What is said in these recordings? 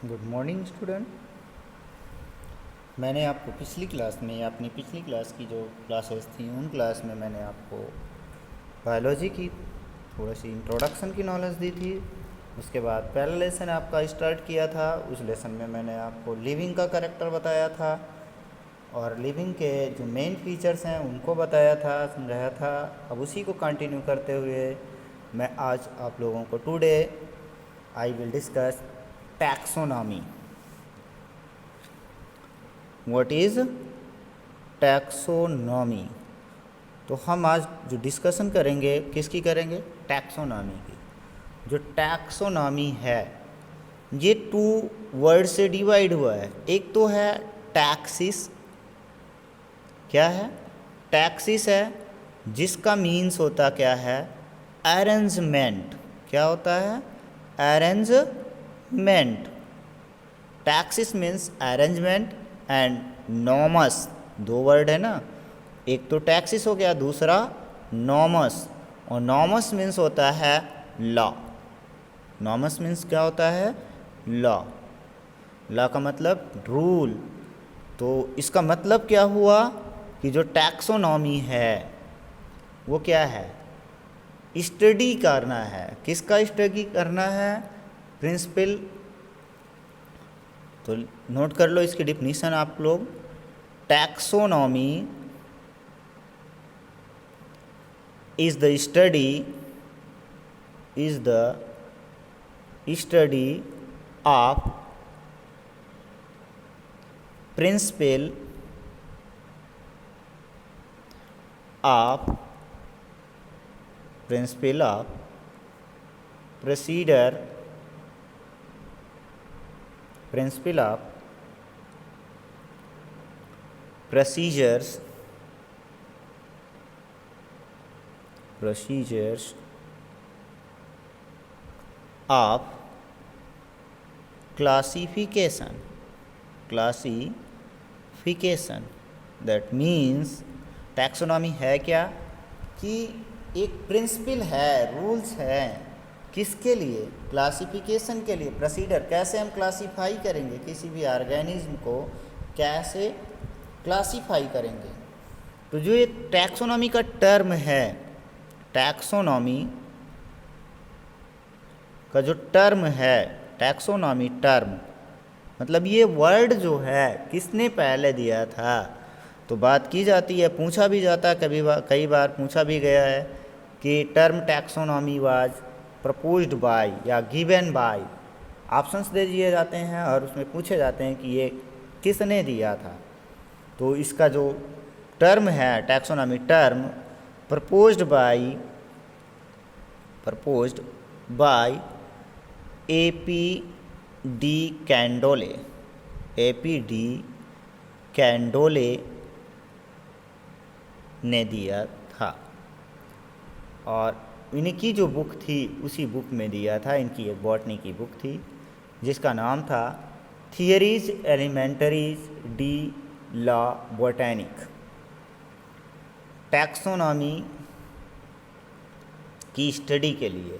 Good morning student. मैंने आपको पिछली क्लास में या अपनी पिछली क्लास की जो क्लासेस थी उन क्लास में मैंने आपको बायोलॉजी की थोड़ी सी इंट्रोडक्शन की नॉलेज दी थी। उसके बाद पहला लेसन आपका स्टार्ट किया था। उस लेसन में मैंने आपको लिविंग का कैरेक्टर बताया था और लिविंग के जो मेन फीचर्स हैं उनको बताया था, समझाया था। अब उसी को कंटिन्यू करते हुए मैं आज आप लोगों को today I will discuss taxonomy. What is taxonomy? तो हम आज जो डिस्कशन करेंगे किसकी करेंगे? टैक्सोनॉमी की। जो टैक्सोनॉमी है ये 2 वर्ड से डिवाइड हुआ है। एक तो है टैक्सिस। क्या है? टैक्सिस है जिसका मीन्स होता क्या है? अरेंजमेंट। क्या होता है? Arrangement. Taxis means arrangement and nomos, 2 word है ना। एक तो टैक्सिस हो गया, दूसरा नॉमस। और नॉमस मीन्स होता है लॉ। नॉमस मीन्स क्या होता है? लॉ। लॉ का मतलब रूल। तो इसका मतलब क्या हुआ कि जो टैक्सोनॉमी है वो क्या है? स्टडी करना है। किसका स्टडी करना है? प्रिंसिपल। तो नोट कर लो इसकी डिफिनीशन आप लोग। Taxonomy is the study of principle of procedure, principle of procedures of classification. That means taxonomy है क्या? कि एक प्रिंसिपल है, रूल्स हैं। किसके लिए? क्लासिफिकेशन के लिए। प्रोसीजर, कैसे हम क्लासीफाई करेंगे किसी भी ऑर्गेनिज्म को, कैसे क्लासीफाई करेंगे। तो जो ये टैक्सोनॉमी का टर्म है, टैक्सोनॉमी का जो टर्म है, टैक्सोनॉमी टर्म मतलब ये वर्ड जो है किसने पहले दिया था? तो बात की जाती है, पूछा भी जाता है, कई बार पूछा भी गया है कि term taxonomy was proposed by या गिवन बाय। ऑप्शंस दे दिए जाते हैं और उसमें पूछे जाते हैं कि ये किसने दिया था। तो इसका जो टर्म है टैक्सोनॉमी टर्म प्रपोज्ड बाय ए.पी.डी. कैंडोले ने दिया था। और इनकी जो बुक थी उसी बुक में दिया था। इनकी एक बॉटनी की बुक थी जिसका नाम था थियरीज एलिमेंटरीज डी ला बोटैनिक। टैक्सोनॉमी की स्टडी के लिए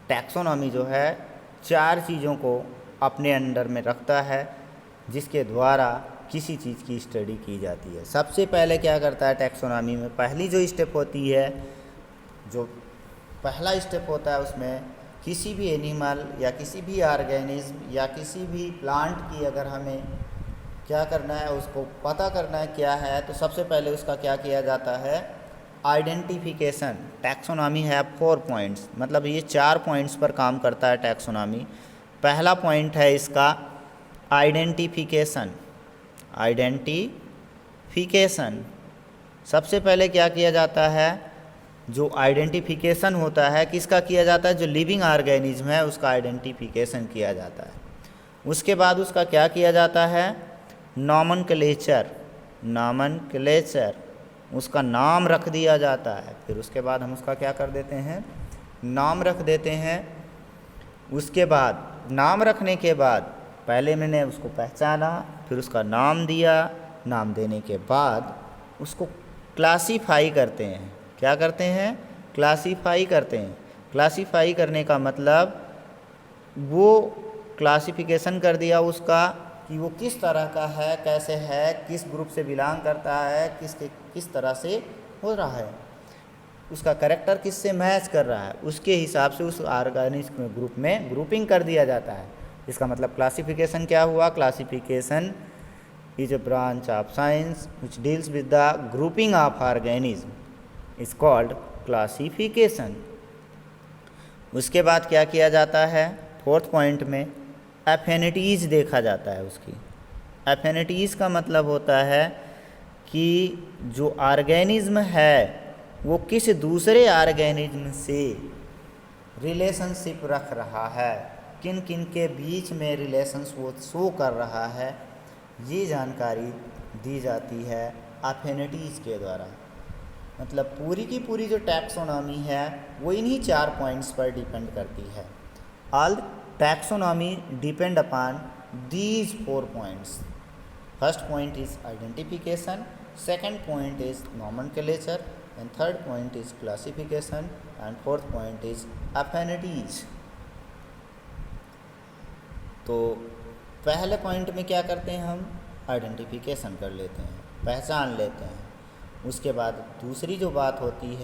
टैक्सोनॉमी जो है 4 चीज़ों को अपने अंडर में रखता है जिसके द्वारा किसी चीज़ की स्टडी की जाती है। सबसे पहले क्या करता है टैक्सोनॉमी में? पहली जो स्टेप होती है, जो पहला स्टेप होता है उसमें किसी भी एनिमल या किसी भी ऑर्गेनिज्म या किसी भी प्लांट की अगर हमें क्या करना है, उसको पता करना है क्या है, तो सबसे पहले उसका क्या किया जाता है? आइडेंटिफिकेशन। टैक्सोनॉमी है 4 पॉइंट्स, मतलब ये 4 पॉइंट्स पर काम करता है टैक्सोनॉमी। पहला पॉइंट है इसका आइडेंटिफिकेशन। सबसे पहले क्या किया जाता है? जो आइडेंटिफिकेशन होता है किसका किया जाता है? जो लिविंग ऑर्गेनिज्म है उसका आइडेंटिफिकेशन किया जाता है। उसके बाद उसका क्या किया जाता है? नॉमनक्लेचर, उसका नाम रख दिया जाता है। फिर उसके बाद हम उसका क्या कर देते हैं? नाम रख देते हैं। उसके बाद नाम रखने के बाद पहले मैंने उसको पहचाना, फिर उसका नाम दिया। नाम देने के बाद उसको क्लासीफाई करते हैं। क्या करते हैं? क्लासीफाई करते हैं। क्लासीफाई करने का मतलब वो क्लासिफिकेशन कर दिया उसका कि वो किस तरह का है, कैसे है, किस ग्रुप से बिलोंग करता है, किस तरह से हो रहा है, उसका कैरेक्टर किससे मैच कर रहा है, उसके हिसाब से उस ऑर्गेनिज्म ग्रुप में ग्रुपिंग कर दिया जाता है। इसका मतलब क्लासिफिकेशन क्या हुआ? Classification is a branch of science which deals with the grouping of organism is called classification. उसके बाद क्या किया जाता है? फोर्थ पॉइंट में एफिनिटीज़ देखा जाता है उसकी। एफिनिटीज़ का मतलब होता है कि जो ऑर्गेनिज्म है वो किस दूसरे ऑर्गेनिज्म से रिलेशनशिप रख रहा है, किन किन के बीच में रिलेशंस वो शो कर रहा है, ये जानकारी दी जाती है एफिनिटीज़ के द्वारा। मतलब पूरी की पूरी जो टैक्सोनॉमी है वो इन्हीं 4 पॉइंट्स पर डिपेंड करती है। All taxonomy depend upon these 4 points. First point is identification, second point is nomenclature, and third point is classification, and fourth point is affinities. तो पहले पॉइंट में क्या करते हैं? हम आइडेंटिफिकेशन कर लेते हैं, पहचान लेते हैं। उसके बाद दूसरी जो बात होती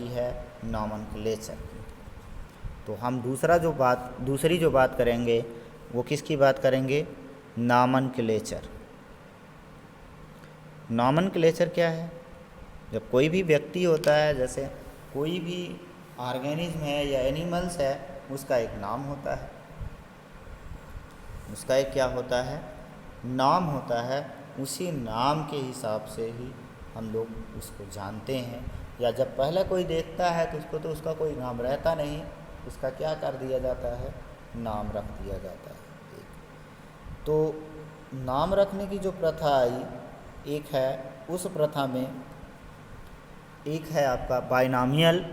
है नॉमेनक्लेचर की। तो हम दूसरी जो बात करेंगे वो किसकी बात करेंगे? नॉमेनक्लेचर। नॉमेनक्लेचर क्या है? जब कोई भी व्यक्ति होता है, जैसे कोई भी ऑर्गेनिज्म है या एनिमल्स है, उसका एक नाम होता है, उसका एक क्या होता है? नाम होता है। उसी नाम के हिसाब से ही हम लोग उसको जानते हैं। या जब पहले कोई देखता है तो उसको तो उसका कोई नाम रहता नहीं, उसका क्या कर दिया जाता है? नाम रख दिया जाता है। तो नाम रखने की जो प्रथा आई एक है, उस प्रथा में एक है आपका बाइनॉमियल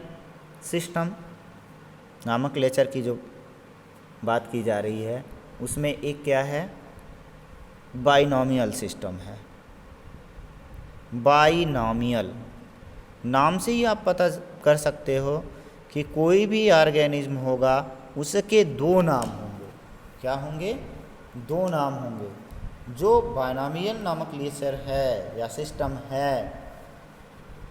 सिस्टम। नॉमेनक्लेचर की जो बात की जा रही है उसमें एक क्या है? बाइनॉमियल सिस्टम है। बाइनॉमियल नाम से ही आप पता कर सकते हो कि कोई भी ऑर्गेनिज्म होगा उसके 2 नाम होंगे। क्या होंगे? 2 नाम होंगे। जो बाइनॉमियल नॉमेनक्लेचर है या सिस्टम है,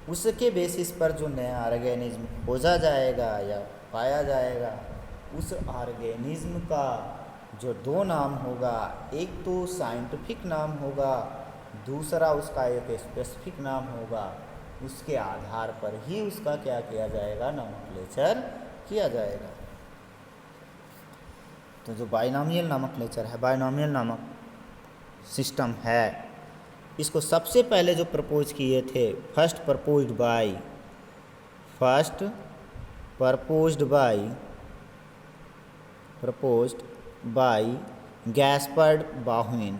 उसके बेसिस पर जो नया ऑर्गेनिज्म खोजा जाएगा या पाया जाएगा, उस ऑर्गेनिज्म का जो 2 नाम होगा, एक तो साइंटिफिक नाम होगा, दूसरा उसका एक स्पेसिफिक नाम होगा। उसके आधार पर ही उसका क्या किया जाएगा? नॉमेनक्लेचर किया जाएगा। तो जो बाइनॉमियल नॉमेनक्लेचर है, बाइनॉमियल नामक सिस्टम है, इसको सबसे पहले जो प्रपोज किए थे, फर्स्ट प्रपोज्ड बाय गैस्पर्ड बाहुइन।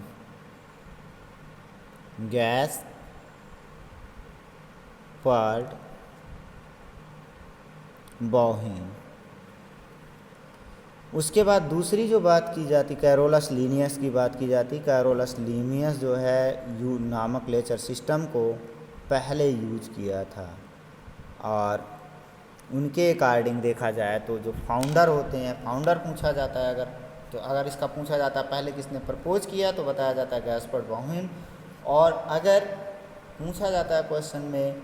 उसके बाद दूसरी जो बात की जाती, कैरोलस लीनियस की बात की जाती। कैरोलस लीनियस जो है नॉमेनक्लेचर सिस्टम को पहले यूज किया था, और उनके अकॉर्डिंग देखा जाए तो जो फाउंडर होते हैं, फाउंडर पूछा जाता है अगर इसका पूछा जाता है पहले किसने प्रपोज किया, तो बताया जाता है गैस्पर्ड बाहुइन। और अगर पूछा जाता है क्वेश्चन में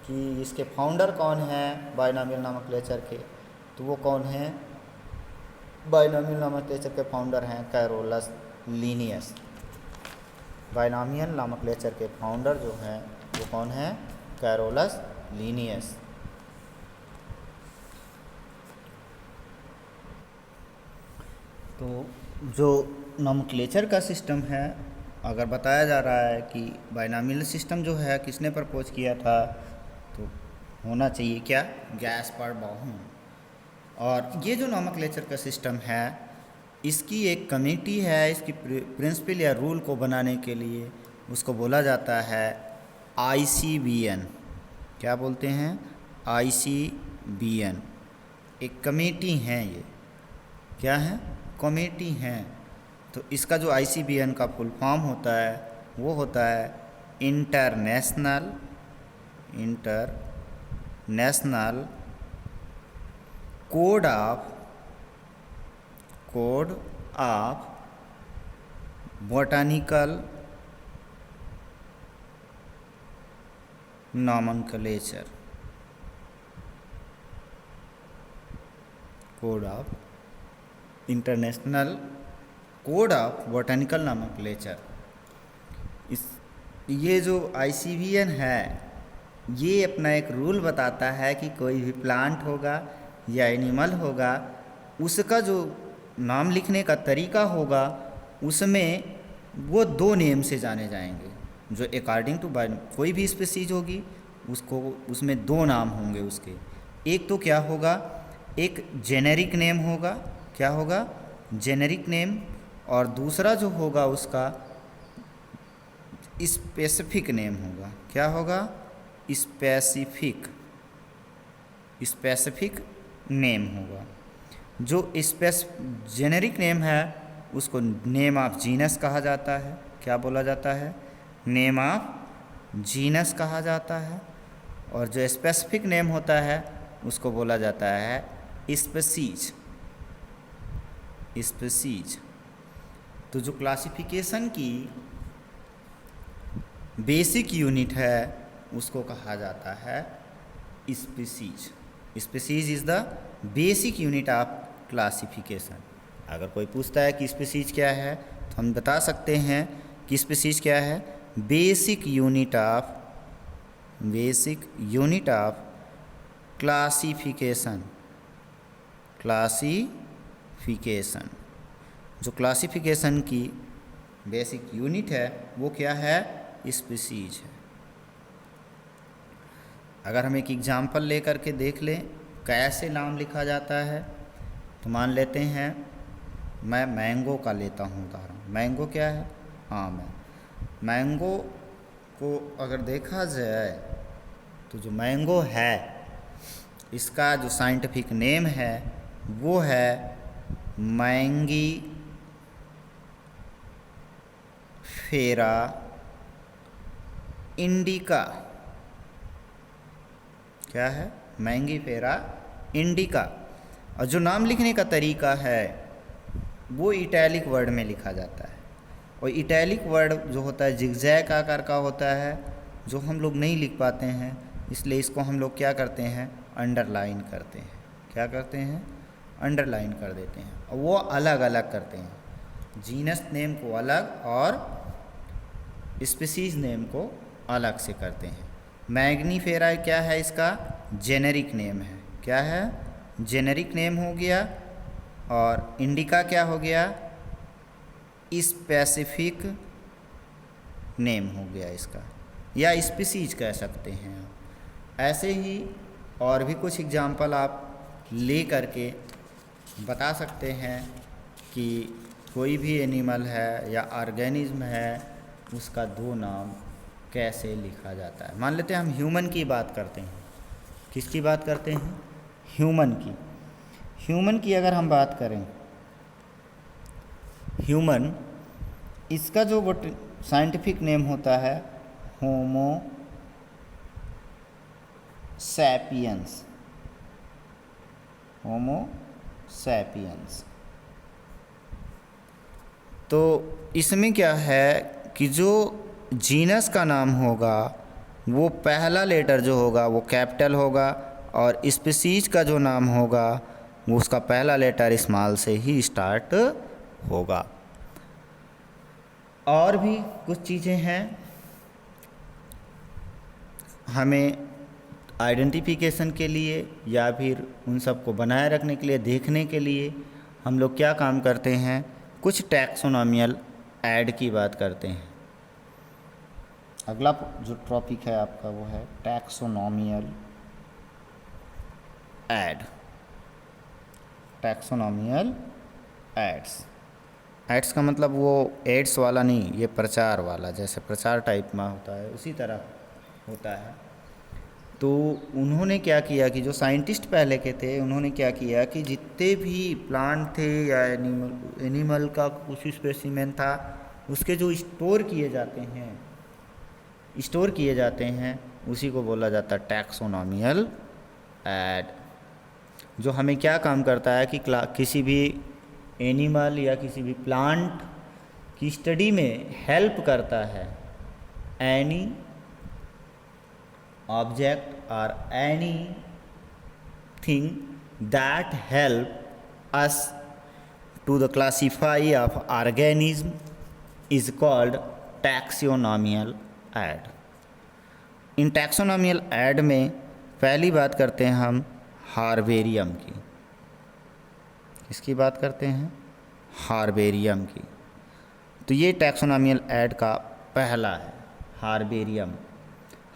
कि इसके फाउंडर कौन हैं बाइनॉमियल नॉमेनक्लेचर के, तो वो कौन हैं? बाइनॉमियल नॉमेनक्लेचर के फाउंडर हैं कैरोलस लीनियस। बाइनॉमियल नॉमेनक्लेचर के फाउंडर जो हैं वो कौन हैं? Carolus Linnaeus. तो जो नॉमेनक्लेचर का सिस्टम है, अगर बताया जा रहा है कि बाइनॉमियल सिस्टम जो है किसने प्रपोज किया था, तो होना चाहिए क्या? गैस्पर्ड बाहुइन। और ये जो नॉमेनक्लेचर का सिस्टम है, इसकी एक कमेटी है, इसकी प्रिंसिपल या रूल को बनाने के लिए उसको बोला जाता है ICBN। क्या बोलते हैं? ICBN। एक कमेटी हैं, ये क्या है? कमेटी हैं। तो इसका जो ICBN का फुल फॉर्म होता है वो होता है international code of code of botanical nomenclature, code of international code of botanical nomenclature. ये जो ICVN है ये अपना एक रूल बताता है कि कोई भी प्लांट होगा या एनिमल होगा उसका जो नाम लिखने का तरीका होगा उसमें वो 2 नेम से जाने जाएंगे। जो अकॉर्डिंग टू कोई भी स्पीसीज होगी उसको उसमें 2 नाम होंगे उसके। एक तो क्या होगा, एक जेनेरिक नेम होगा, क्या होगा, जेनेरिक नेम, और दूसरा जो होगा उसका स्पेसिफिक नेम होगा। क्या होगा, स्पेसिफिक नेम होगा। जो जेनेरिक नेम है उसको नेम ऑफ जीनस कहा जाता है। क्या बोला जाता है, नेम ऑफ जीनस कहा जाता है। और जो स्पेसिफिक नेम होता है उसको बोला जाता है स्पीसीज। तो जो क्लासिफिकेशन की बेसिक यूनिट है उसको कहा जाता है species. Species is the basic unit of classification. अगर कोई पूछता है कि स्पीसीज क्या है तो हम बता सकते हैं कि स्पीसीज क्या है, बेसिक यूनिट ऑफ क्लासिफिकेशन। जो क्लासिफिकेशन की बेसिक यूनिट है वो क्या है, स्पीसीज है। अगर हम एक एग्जाम्पल लेकर के देख लें कैसे नाम लिखा जाता है तो मान लेते हैं, मैं मैंगो का लेता हूँ उदाहरण। मैंगो क्या है, मैंगो को अगर देखा जाए तो जो मैंगो है इसका जो साइंटिफिक नेम है वो है मैंगी फेरा इंडिका। क्या है, मैंगी फेरा इंडिका। और जो नाम लिखने का तरीका है वो इटैलिक वर्ड में लिखा जाता है। और इटैलिक वर्ड जो होता है जिगजैग आकार का होता है जो हम लोग नहीं लिख पाते हैं, इसलिए इसको हम लोग क्या करते हैं, अंडरलाइन करते हैं। क्या करते हैं, अंडरलाइन कर देते हैं। और वो अलग अलग करते हैं, जीनस नेम को अलग और स्पीसीज नेम को अलग से करते हैं। मैग्नीफेरा क्या है, इसका जेनेरिक नेम है। क्या है, जेनेरिक नेम हो गया। और इंडिका क्या हो गया, स्पेसिफिक नेम हो गया इसका, या स्पीसीज कह सकते हैं। ऐसे ही और भी कुछ एग्जाम्पल आप ले करके बता सकते हैं कि कोई भी एनिमल है या ऑर्गेनिज्म है उसका 2 नाम कैसे लिखा जाता है। मान लेते हैं हम ह्यूमन की बात करते हैं। किसकी बात करते हैं, ह्यूमन की। ह्यूमन की अगर हम बात करें, ह्यूमन इसका जो साइंटिफिक नेम होता है होमो सैपियंस। तो इसमें क्या है कि जो जीनस का नाम होगा वो पहला लेटर जो होगा वो कैपिटल होगा, और स्पीसीज का जो नाम होगा वो उसका पहला लेटर स्मॉल से ही स्टार्ट होगा। और भी कुछ चीज़ें हैं हमें आइडेंटिफिकेशन के लिए या फिर उन सब को बनाए रखने के लिए, देखने के लिए हम लोग क्या काम करते हैं, कुछ टैक्सोनॉमियल ऐड की बात करते हैं। अगला जो टॉपिक है आपका वो है टैक्सोनॉमियल ऐड। टैक्सोनॉमियल एड्स का मतलब वो एड्स वाला नहीं, ये प्रचार वाला, जैसे प्रचार टाइप में होता है उसी तरह होता है। तो उन्होंने क्या किया कि जो साइंटिस्ट पहले के थे उन्होंने क्या किया कि जितने भी प्लांट थे या एनिमल का कुछ स्पेसिमेन था उसके जो स्टोर किए जाते हैं उसी को बोला जाता है टैक्सोनॉमियल ऐड। जो हमें क्या काम करता है कि किसी भी एनिमल या किसी भी प्लांट की स्टडी में हेल्प करता है, एनी ऑब्जेक्ट और any thing that help us to the classify of organism is called taxonomical add. In taxonomical add में पहली बात करते हैं हम हार्बेरियम की। किसकी बात करते हैं? हार्बेरियम की। तो ये टैक्सोनॉमिकल ऐड का पहला है, हार्बेरियम।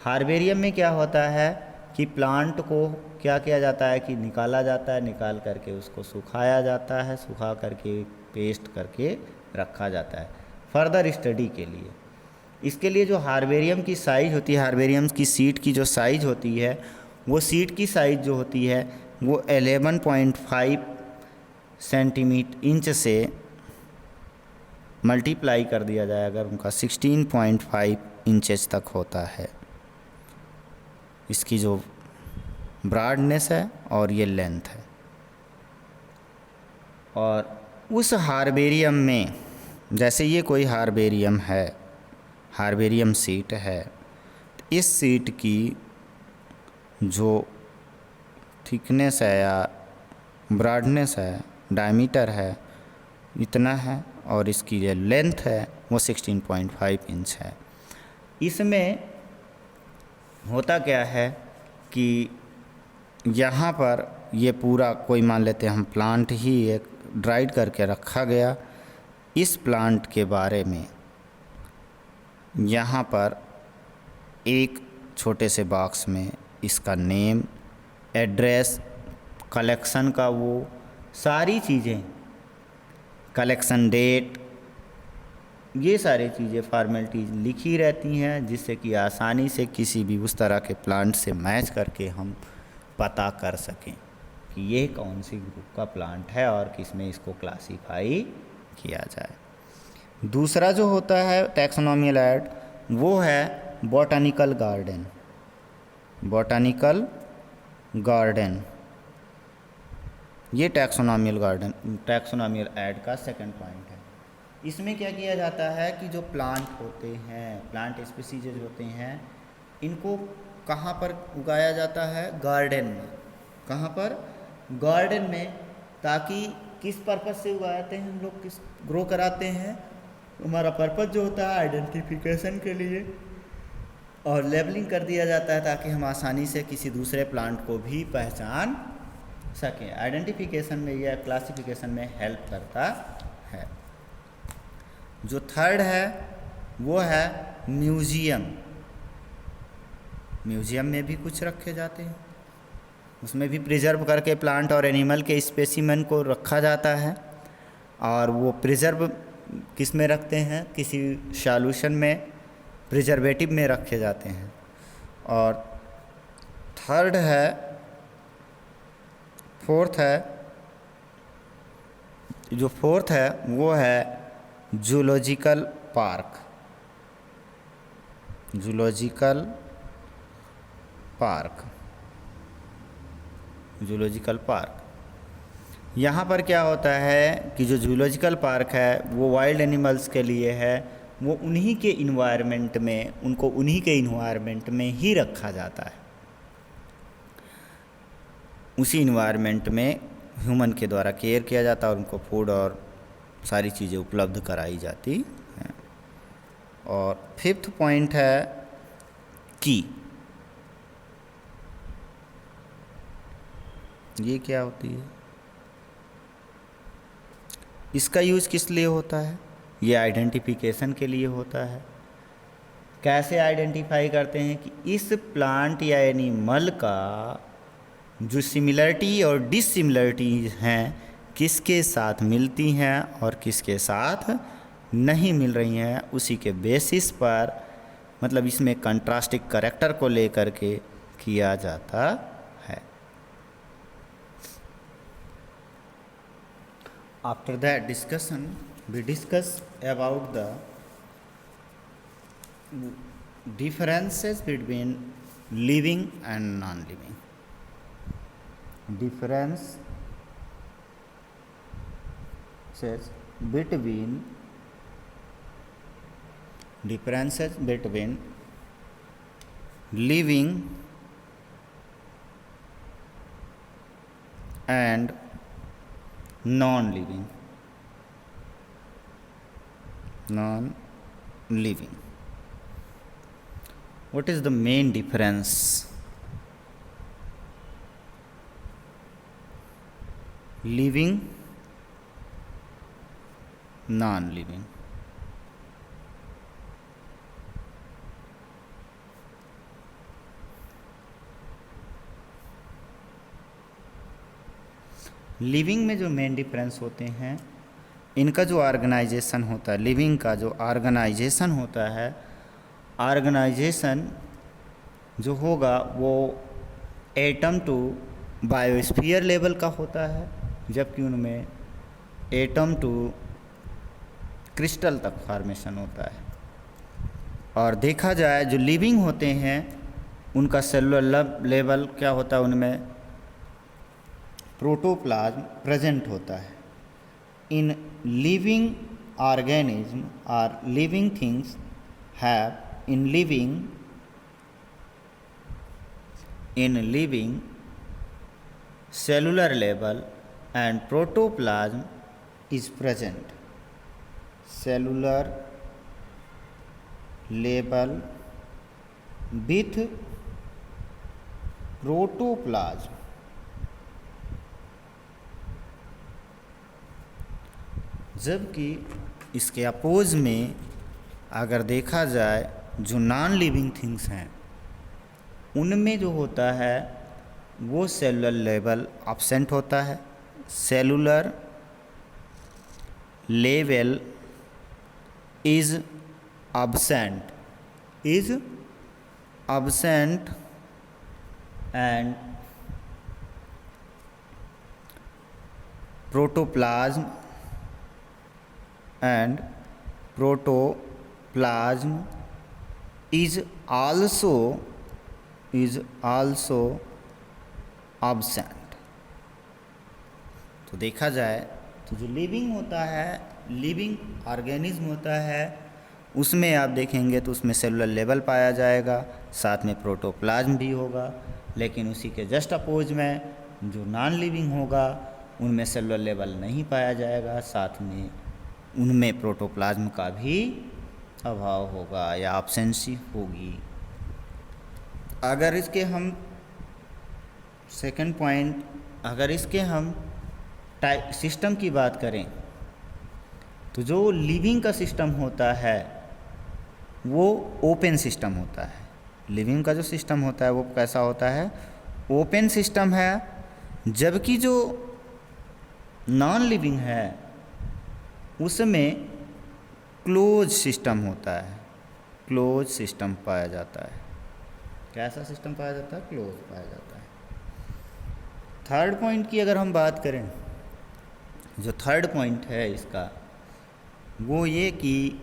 हार्बेरियम में क्या होता है कि प्लांट को क्या किया जाता है कि निकाला जाता है, निकाल करके उसको सुखाया जाता है, सुखा करके पेस्ट करके रखा जाता है फर्दर स्टडी के लिए। इसके लिए जो हार्बेरियम की साइज़ होती है, हार्बेरियम की सीड की जो साइज़ होती है, वो सीड की साइज़ जो होती है वो 11.5 सेंटीमीटर इंच से मल्टीप्लाई कर दिया जाए अगर उनका 16.5 इंचेस तक होता है इसकी जो ब्रॉडनेस है और ये लेंथ है। और उस हार्बेरियम में जैसे ये कोई हार्बेरियम है, हार्बेरियम सीट है, इस सीट की जो थिकनेस है या ब्रॉडनेस है, डायमीटर है, इतना है और इसकी जो लेंथ है वो 16.5 इंच है। इसमें होता क्या है कि यहाँ पर ये पूरा कोई मान लेते हैं हम प्लांट ही एक ड्राइड करके रखा गया। इस प्लांट के बारे में यहाँ पर एक छोटे से बॉक्स में इसका नेम, एड्रेस, कलेक्शन का वो सारी चीज़ें, कलेक्शन डेट, ये सारी चीज़ें फॉर्मेलिटीज़ लिखी रहती हैं जिससे कि आसानी से किसी भी उस तरह के प्लांट से मैच करके हम पता कर सकें कि ये कौन सी ग्रुप का प्लांट है और किस में इसको क्लासीफाई किया जाए। दूसरा जो होता है टैक्सोनॉमिकल ऐड वो है बॉटनिकल गार्डन। बॉटनिकल गार्डन ये टैक्सोनॉमिकल ऐड का सेकंड पॉइंट है। इसमें क्या किया जाता है कि जो प्लांट होते हैं, प्लांट स्पीसीज होते हैं, इनको कहाँ पर उगाया जाता है? गार्डन में। कहाँ पर? गार्डन में। ताकि किस पर्पज़ से उगाते हैं हम लोग, किस ग्रो कराते हैं? हमारा पर्पज़ जो होता है आइडेंटिफिकेशन के लिए, और लेबलिंग कर दिया जाता है ताकि हम आसानी से किसी दूसरे प्लांट को भी पहचान सकें। आइडेंटिफिकेशन में या क्लासिफिकेशन में हेल्प करता है। जो थर्ड है वो है म्यूज़ियम। म्यूज़ियम में भी कुछ रखे जाते हैं, उसमें भी प्रिजर्व करके प्लांट और एनिमल के स्पेसिमेन को रखा जाता है। और वो प्रिजर्व किस में रखते हैं? किसी सॉल्यूशन में, प्रिजर्वेटिव में रखे जाते हैं। और थर्ड है, फोर्थ है, जो फोर्थ है वो है zoological park. Zoological park, zoological park. यहाँ पर क्या होता है कि जो जूलॉजिकल पार्क है वो वाइल्ड एनिमल्स के लिए है, वो उन्हीं के इन्वायरमेंट में, उनको उन्हीं के इन्वायरमेंट में ही रखा जाता है। उसी इन्वायरमेंट में ह्यूमन के द्वारा केयर किया जाता है और उनको फूड और सारी चीज़ें उपलब्ध कराई जाती हैं। और फिफ्थ पॉइंट है की। ये क्या होती है? इसका यूज़ किस लिए होता है? ये आइडेंटिफिकेशन के लिए होता है। कैसे आइडेंटिफाई करते हैं कि इस प्लांट या एनिमल का जो सिमिलरिटी और डिसिमिलरिटीज हैं किसके साथ मिलती हैं और किसके साथ नहीं मिल रही हैं, उसी के बेसिस पर, मतलब इसमें कंट्रास्टिंग कैरेक्टर को लेकर के किया जाता है। After that discussion, we discuss about the differences between living and non-living. Difference differences between living and non-living. What is the main difference? Living, non-living. Living में जो मेन डिफरेंस होते हैं, इनका जो ऑर्गेनाइजेशन होता है, लिविंग का जो ऑर्गेनाइजेशन होता है, ऑर्गेनाइजेशन जो होगा वो एटम टू बायोस्फीयर लेवल का होता है, जबकि उनमें एटम टू क्रिस्टल तक फॉर्मेशन होता है। और देखा जाए जो लिविंग होते हैं उनका सेलुलर लेवल क्या होता है, उनमें प्रोटोप्लाज्म प्रेजेंट होता है। इन लिविंग ऑर्गेनिज्म और living things have in living cellular level and protoplasm is present. Cellular level with protoplasm. जबकि इसके अपोज में अगर देखा जाए जो नॉन लिविंग थिंग्स हैं उनमें जो होता है वो सेलुलर लेवल एब्सेंट होता है। Cellular level is absent and protoplasm is also absent। तो देखा जाए तो जो लिविंग होता है, लिविंग ऑर्गेनिज्म होता है, उसमें आप देखेंगे तो उसमें सेलुलर लेवल पाया जाएगा, साथ में प्रोटोप्लाज्म भी होगा। लेकिन उसी के जस्ट अपोज में जो नॉन लिविंग होगा उनमें सेलुलर लेवल नहीं पाया जाएगा, साथ में उनमें प्रोटोप्लाज्म का भी अभाव होगा या एब्सेंसी होगी। अगर इसके हम सेकंड पॉइंट, अगर इसके हम सिस्टम की बात करें तो जो लिविंग का सिस्टम होता है वो ओपन सिस्टम होता है। लिविंग का जो सिस्टम होता है वो कैसा होता है, ओपन सिस्टम है। जबकि जो नॉन लिविंग है उसमें क्लोज सिस्टम होता है, क्लोज सिस्टम पाया जाता है। कैसा सिस्टम पाया जाता है, क्लोज पाया जाता है। थर्ड पॉइंट की अगर हम बात करें, जो थर्ड पॉइंट है इसका वो ये कि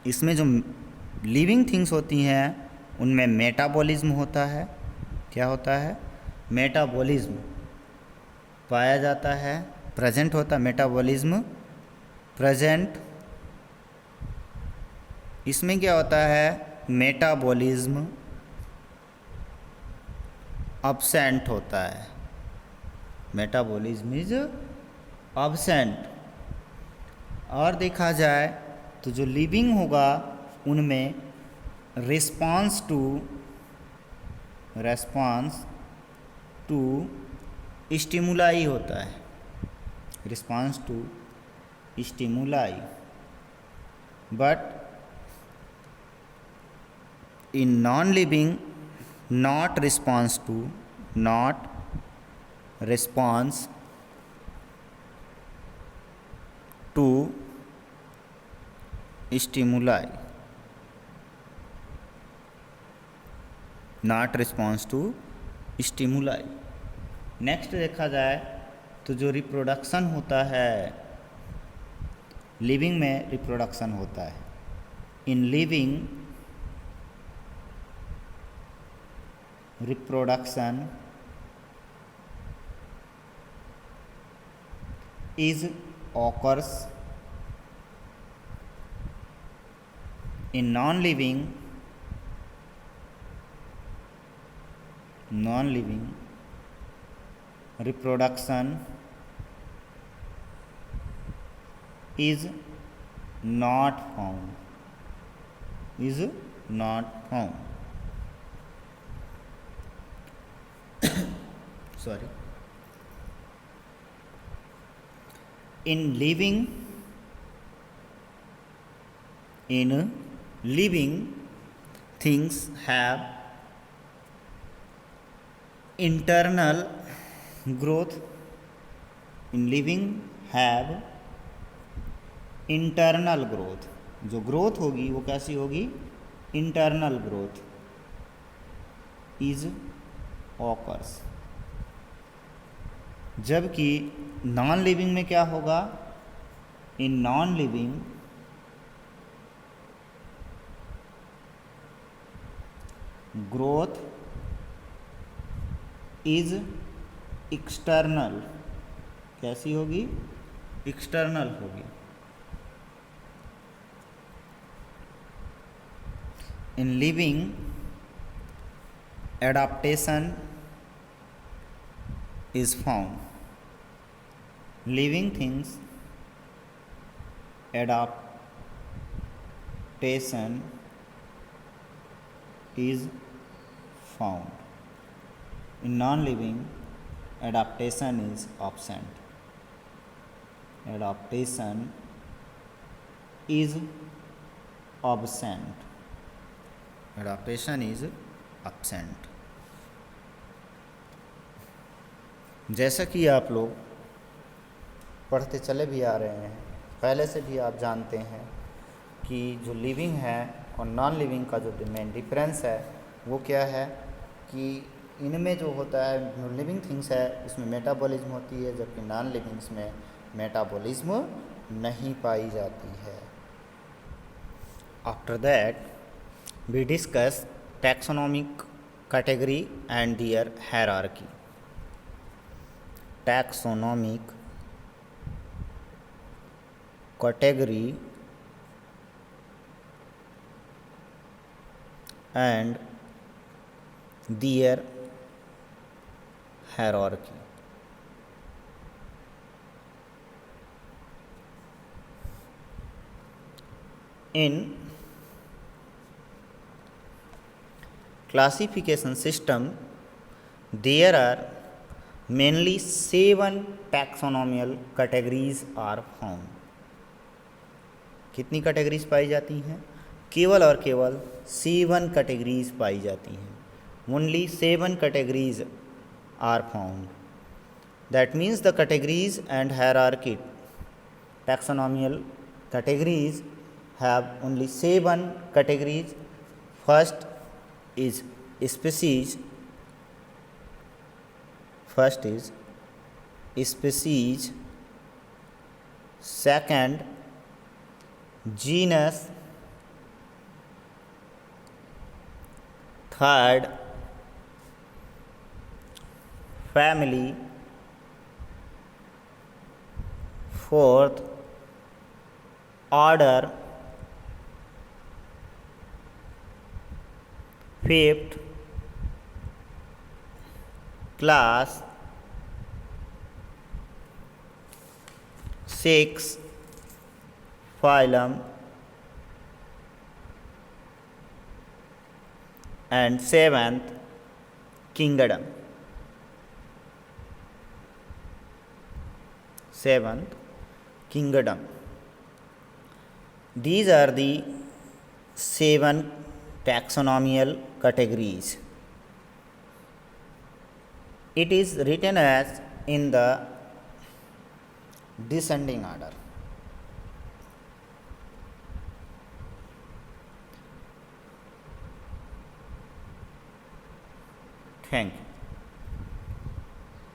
इसमें जो लिविंग थिंग्स होती हैं उनमें मेटाबॉलिज्म होता है। क्या होता है, मेटाबॉलिज्म पाया जाता है, प्रेजेंट होता है, मेटाबॉलिज्म प्रेजेंट। इसमें क्या होता है, मेटाबॉलिज्म एब्सेंट होता है, मेटाबॉलिज्म इज एब्सेंट। और देखा जाए तो जो लिविंग होगा उनमें रिस्पांस टू स्टिमुलाई होता है, response to stimuli. But in non living not response to stimuli, not response to stimuli। Next देखा जाए तो जो रिप्रोडक्शन होता है, लिविंग में रिप्रोडक्शन होता है। In living reproduction is occurs in non-living reproduction is not found, sorry. in living things have internal growth. In living have internal growth, जो ग्रोथ होगी वो कैसी होगी, इंटरनल ग्रोथ इज ऑकर्स। जबकि नॉन लिविंग में क्या होगा, इन non living growth is external, कैसी होगी, एक्सटर्नल होगी। In living, adaptation is found. Living things, adaptation is found. In non-living, adaptation is absent. Adaptation is absent. Adaptation is absent। जैसा कि आप लोग पढ़ते चले भी आ रहे हैं, पहले से भी आप जानते हैं कि जो लिविंग है और नॉन लिविंग का जो मेन डिफरेंस है वो क्या है, कि इनमें जो होता है, जो लिविंग थिंग्स है उसमें मेटाबॉलिज्म होती है, जबकि नॉन लिविंग्स में मेटाबॉलिज्म नहीं पाई जाती है। After that we discuss taxonomic category and their hierarchy. Taxonomic category and their hierarchy. In classification system, there are mainly 7 taxonomical categories are found. कितनी कैटेगरीज पाई जाती हैं, केवल और केवल 7 कैटेगरीज पाई जाती हैं। Only 7 categories are found. That means the categories and hierarchy, taxonomical categories have only 7 categories. First is species, second genus, third family, fourth order, fifth class, sixth phylum, and seventh kingdom. These are the 7 taxonomical categories. It is written as in the descending order. Thank you.